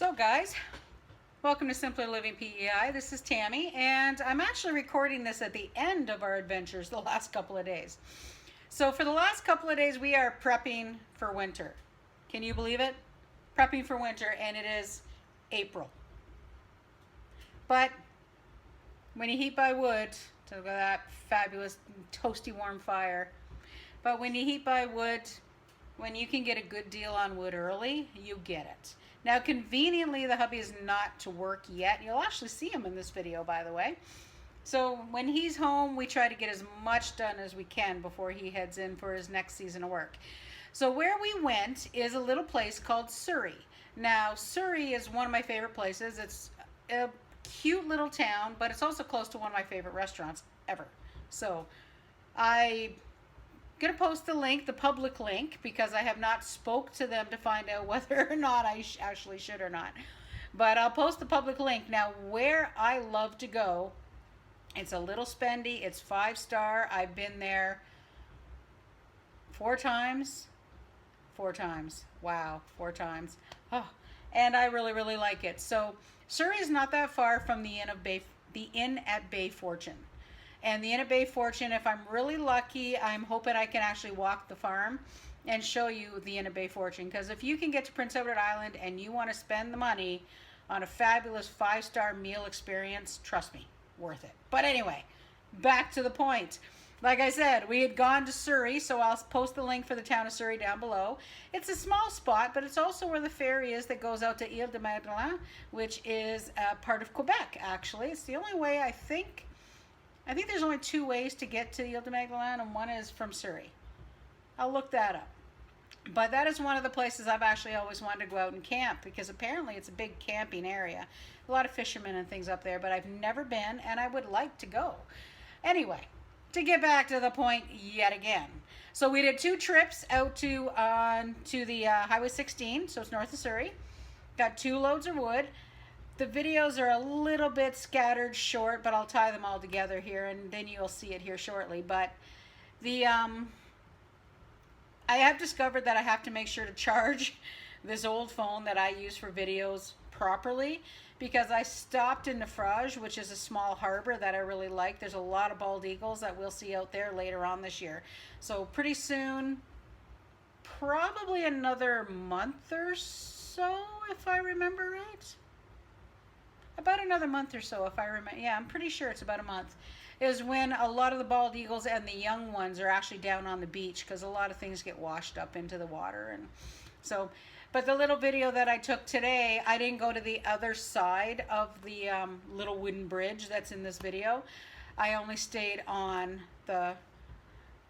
So guys, welcome to Simpler Living PEI. This is Tammy, and I'm actually recording this at the end of our adventures the last couple of days. So for the last couple of days, we are prepping for winter. Can you believe it? Prepping for winter, and it is April. But when you heat by wood, to that fabulous toasty warm fire, but when you heat by wood, when you can get a good deal on wood early, you get it. Now, conveniently, the hubby is not to work yet. You'll actually see him in this video, by the way. So when he's home, we try to get as much done as we can before he heads in for his next season of work. So where we went is a little place called Souris. Now, Souris is one of my favorite places. It's a cute little town, but it's also close to one of my favorite restaurants ever. So I'm gonna post the link, the public link, because I have not spoke to them to find out whether or not I actually should or not. But I'll post the public link. Now, where I love to go, it's a little spendy. It's 5-star. I've been there 4 times. 4 times. Wow, 4 times. Oh, and I really, really like it. So Souris is not that far from the Inn at Bay Fortune. And the Inn at Bay Fortune, if I'm really lucky, I'm hoping I can actually walk the farm and show you the Inn at Bay Fortune. Because if you can get to Prince Edward Island and you want to spend the money on a fabulous 5-star meal experience, trust me, worth it. But anyway, back to the point. Like I said, we had gone to Souris, so I'll post the link for the town of Souris down below. It's a small spot, but it's also where the ferry is that goes out to Ile de Madeleine, which is part of Quebec, actually. It's the only way I think there's only 2 ways to get to Ile de Madeleine, and one is from Souris. I'll look that up. But that is one of the places I've actually always wanted to go out and camp, because apparently it's a big camping area. A lot of fishermen and things up there, but I've never been, and I would like to go. Anyway, to get back to the point yet again. So we did 2 trips out to the Highway 16, so it's north of Souris. Got 2 loads of wood. The videos are a little bit scattered short, but I'll tie them all together here, and then you'll see it here shortly. But the I have discovered that I have to make sure to charge this old phone that I use for videos properly, because I stopped in Naufrage, which is a small harbor that I really like. There's a lot of bald eagles that we'll see out there later on this year. So pretty soon, probably another month or so, if I remember right. About another month or so, if I remember. Yeah, I'm pretty sure it's about a month, is when a lot of the bald eagles and the young ones are actually down on the beach, because a lot of things get washed up into the water. And so, but the little video that I took today, I didn't go to the other side of the little wooden bridge that's in this video. I only stayed on the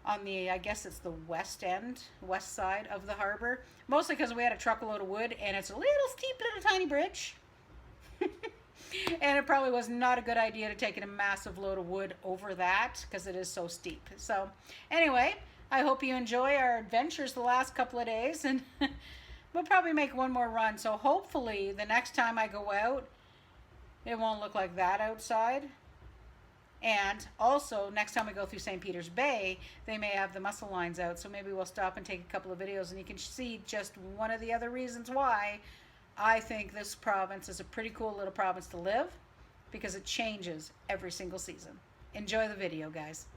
I guess it's the west side of the harbor, mostly because we had a truckload of wood, and it's a little steep, little tiny bridge. And it probably was not a good idea to take a massive load of wood over that, because it is so steep. So anyway, I hope you enjoy our adventures the last couple of days, and we'll probably make one more run. So hopefully the next time I go out, it won't look like that outside. And also, next time we go through St. Peter's Bay, they may have the mussel lines out. So maybe we'll stop and take a couple of videos, and you can see just one of the other reasons why I think this province is a pretty cool little province to live, because it changes every single season. Enjoy the video, guys.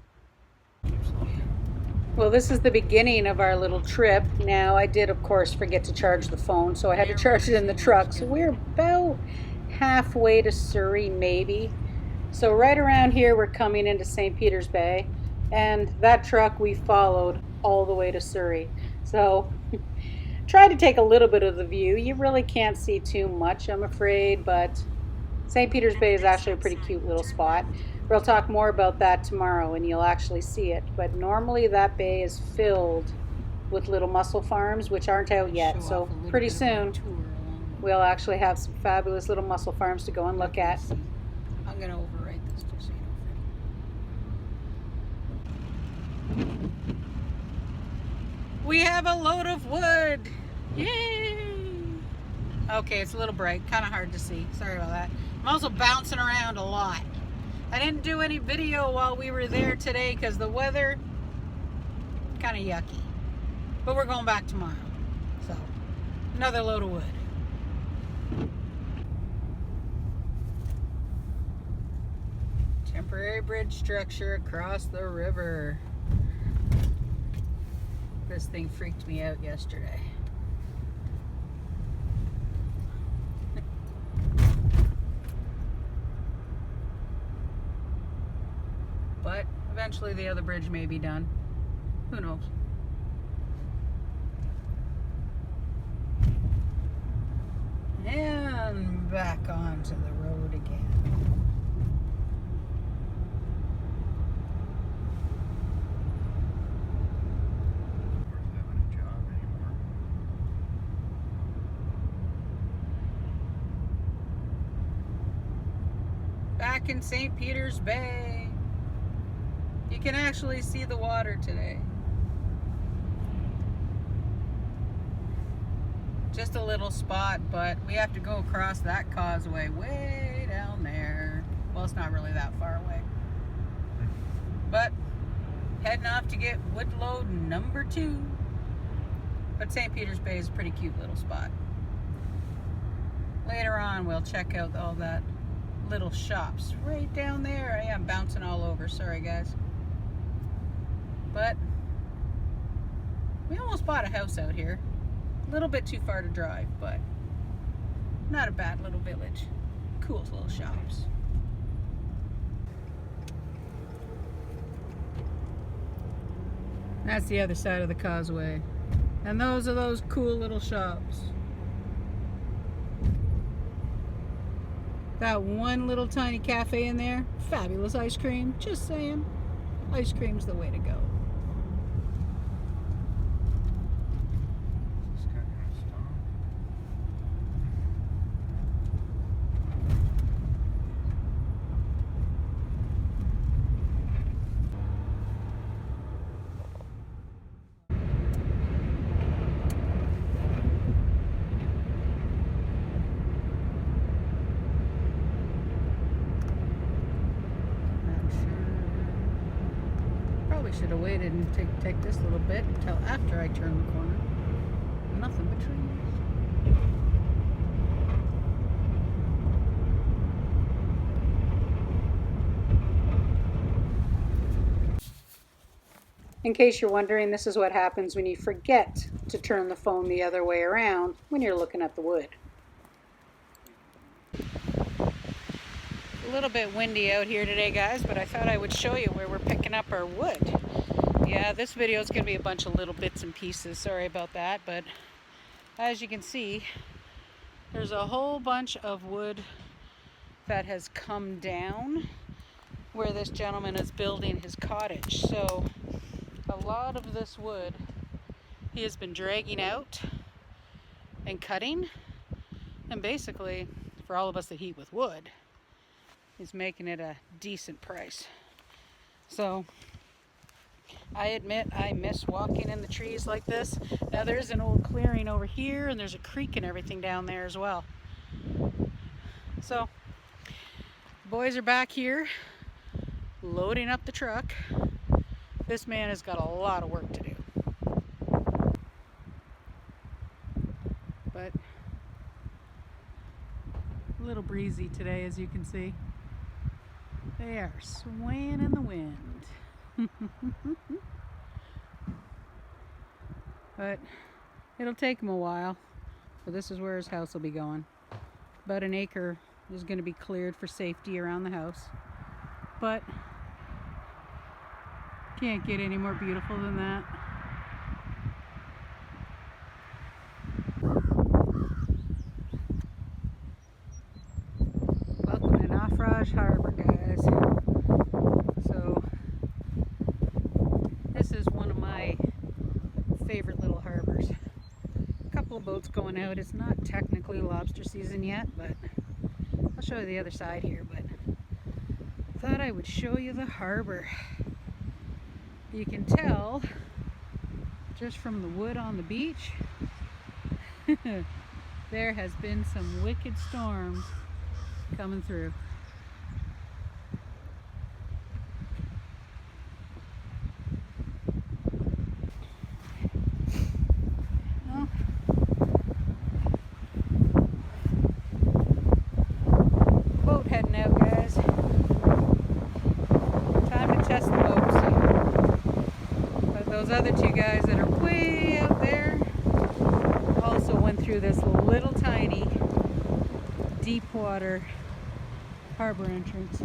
Well, this is the beginning of our little trip. Now, I did, of course, forget to charge the phone, so I had to charge it in the truck. So we're about halfway to Souris, maybe. So right around here, we're coming into St. Peter's Bay, and that truck we followed all the way to Souris. So try to take a little bit of the view. You really can't see too much, I'm afraid, but St. Peter's Bay is actually a pretty cute little spot. We'll talk more about that tomorrow, and you'll actually see it. But normally that bay is filled with little mussel farms, which aren't out yet. So pretty soon we'll actually have some fabulous little mussel farms to go and look at. I'm going to overwrite this just so you know. We have a load of wood. Yay! Okay, it's a little bright, kind of hard to see. Sorry about that. I'm also bouncing around a lot. I didn't do any video while we were there today because the weather kind of yucky. But we're going back tomorrow. So, another load of wood. temporary bridge structure across the river. This thing freaked me out yesterday. But eventually the other bridge may be done. Who knows? And back onto the road again. Back in St. Peter's Bay. You can actually see the water today. Just a little spot, but we have to go across that causeway way down there. Well, it's not really that far away. But heading off to get woodload number 2. But St. Peter's Bay is a pretty cute little spot. Later on, we'll check out all that little shops right down there. I am bouncing all over. Sorry, guys. But we almost bought a house out here. A little bit too far to drive, but not a bad little village. Cool little shops. That's the other side of the causeway. And those are those cool little shops. That one little tiny cafe in there, fabulous ice cream. Just saying, ice cream's the way to go. Should have waited and take this little bit until after I turn the corner. Nothing but trees. In case you're wondering, this is what happens when you forget to turn the phone the other way around when you're looking at the wood. A little bit windy out here today, guys, but I thought I would show you where we're picking up our wood. Yeah, this video is going to be a bunch of little bits and pieces. Sorry about that, but as you can see, there's a whole bunch of wood that has come down where this gentleman is building his cottage. So a lot of this wood he has been dragging out and cutting, and basically for all of us that heat with wood, he's making it a decent price. So I admit I miss walking in the trees like this. Now there's an old clearing over here, and there's a creek and everything down there as well. So boys are back here loading up the truck. This man has got a lot of work to do. But a little breezy today, as you can see. They are swaying in the wind. But it'll take him a while. So this is where his house will be going. About an acre is going to be cleared for safety around the house. But can't get any more beautiful than that. Welcome to Naufrage Harbor, guys. So this is one of my favorite little harbors. A couple of boats going out. It's not technically lobster season yet, but I'll show you the other side here. But thought I would show you the harbor. You can tell just from the wood on the beach there has been some wicked storms coming through. Well, boat heading out, guys. those other two guys that are way out there also went through this little tiny deep water harbor entrance.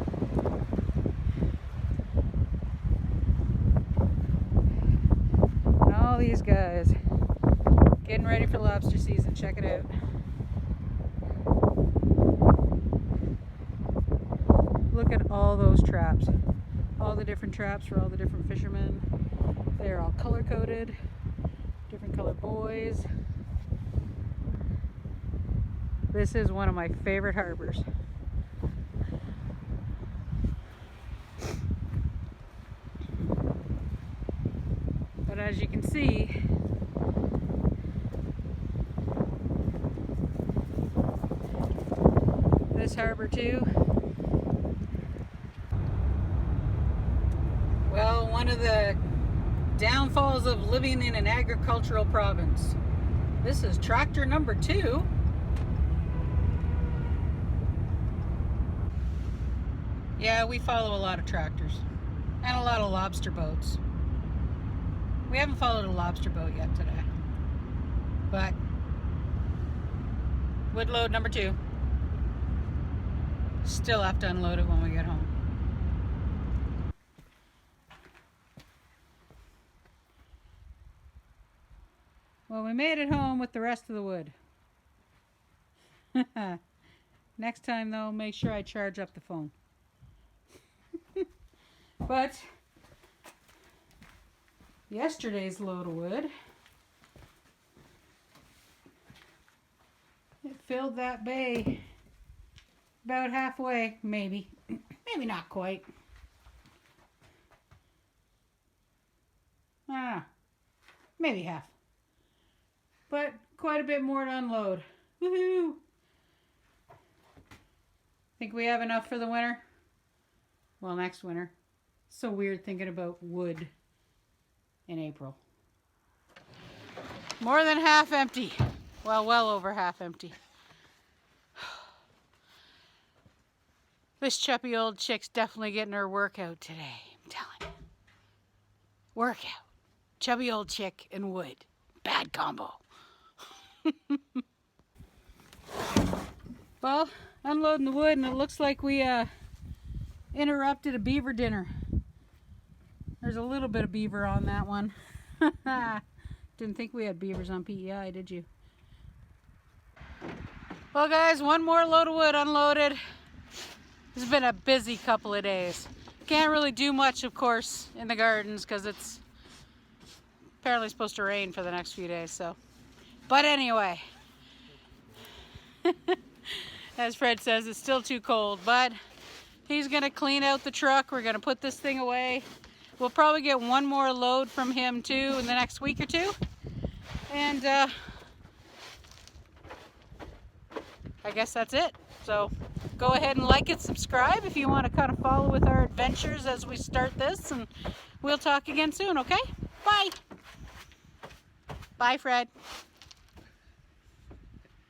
And all these guys getting ready for lobster season. Check it out. Look at all those traps. All the different traps for all the different fishermen. They're all color coded, different color buoys. This is one of my favorite harbors. But as you can see, this harbor too. Well, one of the downfalls of living in an agricultural province. This is tractor number 2. Yeah, we follow a lot of tractors and a lot of lobster boats. We haven't followed a lobster boat yet today, but wood load number 2. Still have to unload it when we get home. Well, we made it home with the rest of the wood. Next time though, make sure I charge up the phone. But yesterday's load of wood, it filled that bay about halfway, maybe not quite. I don't know, maybe half. But quite a bit more to unload. Woohoo! Think we have enough for the winter? Well, next winter. So weird thinking about wood in April. More than half empty. Well over half empty. This chuppy old chick's definitely getting her workout today. I'm telling you. Workout. Chubby old chick and wood. Bad combo. Well, unloading the wood, and it looks like we interrupted a beaver dinner. There's a little bit of beaver on that one. Didn't think we had beavers on PEI, did you? Well guys, one more load of wood unloaded. It's been a busy couple of days. Can't really do much, of course, in the gardens because it's apparently supposed to rain for the next few days, so. But anyway, as Fred says, it's still too cold, but he's gonna clean out the truck. We're gonna put this thing away. We'll probably get one more load from him too in the next week or two. And I guess that's it. So go ahead and like and subscribe if you want to kind of follow with our adventures as we start this, and we'll talk again soon, okay? Bye. Bye, Fred.